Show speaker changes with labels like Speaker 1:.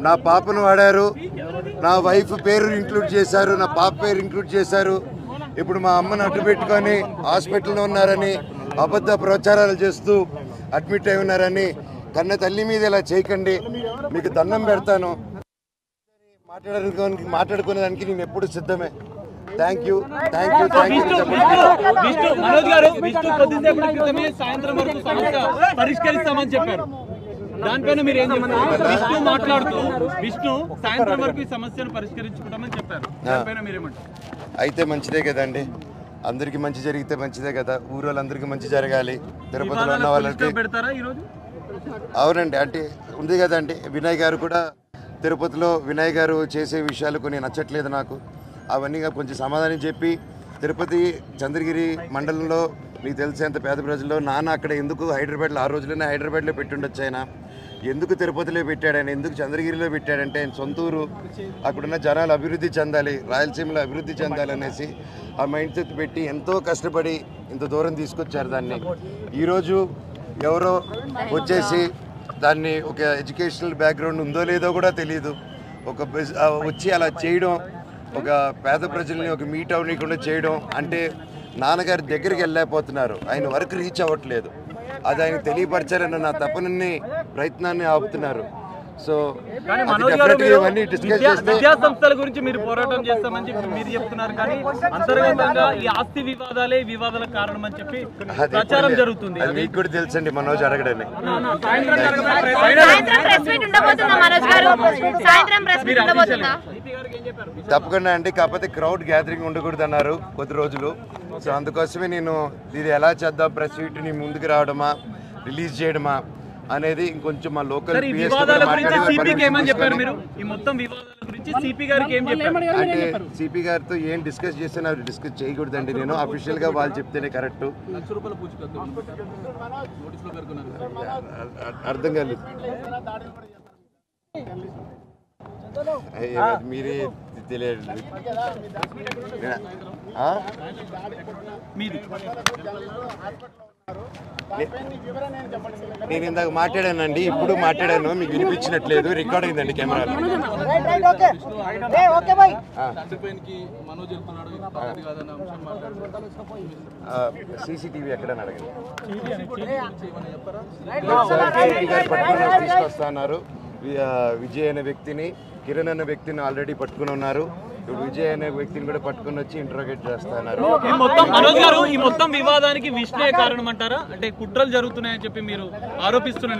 Speaker 1: నా పాపను వాడారు, నా వైఫ్ పేరు ఇంక్లూడ్ చేశారు, నా పాప పేరు ఇంక్లూడ్ చేశారు. ఇప్పుడు మా అమ్మను అడ్డు పెట్టుకొని హాస్పిటల్లో ఉన్నారని అబద్ధ ప్రచారాలు చేస్తూ అడ్మిట్ అయి ఉన్నారని కన్న తల్లి మీద ఇలా చేయకండి, మీకు దండం పెడతాను. మాట్లాడుకునేదానికి నేను ఎప్పుడు సిద్ధమే. Thank you.
Speaker 2: పరిష్కరిస్తామని చెప్పారు. దానిపైన మీరు ఏం చెప్తారు? విష్ణు మాట్లాడుతూ సాయంత్రం వరకు ఈ సమస్యను పరిష్కరించుకుంటామని చెప్పారు. దానిపైన మీరేమంటారు?
Speaker 1: అయితే మంచిదే కదండి, అందరికి మంచి జరిగితే మంచిదే కదా. ఊరోళ్ళందరికీ మంచి జరగాలి. తిరుపతిలో ఉన్న వాళ్ళకి
Speaker 2: పెడతారా ఈరోజు?
Speaker 1: అవునండి, అంటే ఉంది కదండి. వినయ్ గారు కూడా తిరుపతిలో వినయ్ గారు చేసే విషయాలు కొన్ని నచ్చట్లేదు నాకు. అవన్నీ కొంచెం సమాధానం చెప్పి తిరుపతి చంద్రగిరి మండలంలో మీకు తెలిసేంత పేద ప్రజల్లో నాన్న అక్కడ ఎందుకు హైదరాబాద్లో ఆ రోజుల్లోనే హైదరాబాద్లో పెట్టుండొచ్చు. ఆయన ఎందుకు తిరుపతిలో పెట్టాడు, ఆయన ఎందుకు చంద్రగిరిలో పెట్టాడంటే ఆయన సొంతూరు, అక్కడున్న జనాలు అభివృద్ధి చెందాలి, రాయలసీమలో అభివృద్ధి చెందాలనేసి ఆ మైండ్ సెట్ పెట్టి ఎంతో కష్టపడి ఇంత దూరం తీసుకొచ్చారు దాన్ని. ఈరోజు ఎవరో వచ్చేసి దాన్ని ఒక ఎడ్యుకేషనల్ బ్యాక్గ్రౌండ్ ఉందో లేదో కూడా తెలియదు, వచ్చి అలా చేయడం, ఒక పేద ప్రజల్ని ఒక మీట్ అవ్వకుండా చేయడం అంటే నాన్నగారి దగ్గరికి వెళ్ళలేకపోతున్నారు, ఆయన వరకు రీచ్ అవ్వట్లేదు. అది ఆయన తెలియపరచాలని నా తపనని ప్రయత్నాన్ని ఆపుతున్నారు. సో ఇవన్నీ డిస్కస్ చేస్తే
Speaker 2: విద్యా సంస్థల గురించి మీరు పోరాటం చేస్తామని చెప్పి మీరు చెప్తున్నారు, కానీ అంతర్గతంగా ఈ ఆస్తి వివాదాలే వివాదాల కారణం అని చెప్పి ప్రచారం జరుగుతుంది.
Speaker 1: అది మీకు కూడా తెలుసండి, మనోజ్ అడగడని. తప్పకుండా అండి, కాకపోతే క్రౌడ్ గ్యాదరింగ్ ఉండకూడదు అన్నారు కొద్ది రోజులు. సో అందుకోసమే నేను ఇది ఎలా చేద్దాం, ప్రెస్ మీట్ని ముందుకు రావడమా రిలీజ్ చేయడమా అనేది ఇంకొంచెం మా లోకల్ అంటే సిపి గారితో ఏం డిస్కస్ చేస్తే నాకు డిస్కస్ చేయకూడదండి. నేను అఫీషియల్ గా వాళ్ళు చెప్తేనే కరెక్ట్. అర్థం కాలేదు, మీరే తెలియదు. నేను ఇందాక మాట్లాడానండి, ఇప్పుడు మాట్లాడాను, మీకు వినిపించినట్లేదు, రికార్డ్ అయిందండి కెమెరాలో. సీసీటీవీ ఎక్కడని అడగండి. తీసుకొస్తా అన్నారు. విజయ్ అనే వ్యక్తిని, కిరణ్ అనే వ్యక్తిని ఆల్రెడీ పట్టుకుని ఉన్నారు. ఇప్పుడు విజయ్ అనే వ్యక్తిని కూడా పట్టుకుని వచ్చి ఇంట్రోగేట్ చేస్తున్నారు.
Speaker 2: ఈ మొత్తం వివాదానికి విష్ణే కారణం అంటారా? అంటే కుట్రలు జరుగుతున్నాయని చెప్పి మీరు ఆరోపిస్తున్నారు.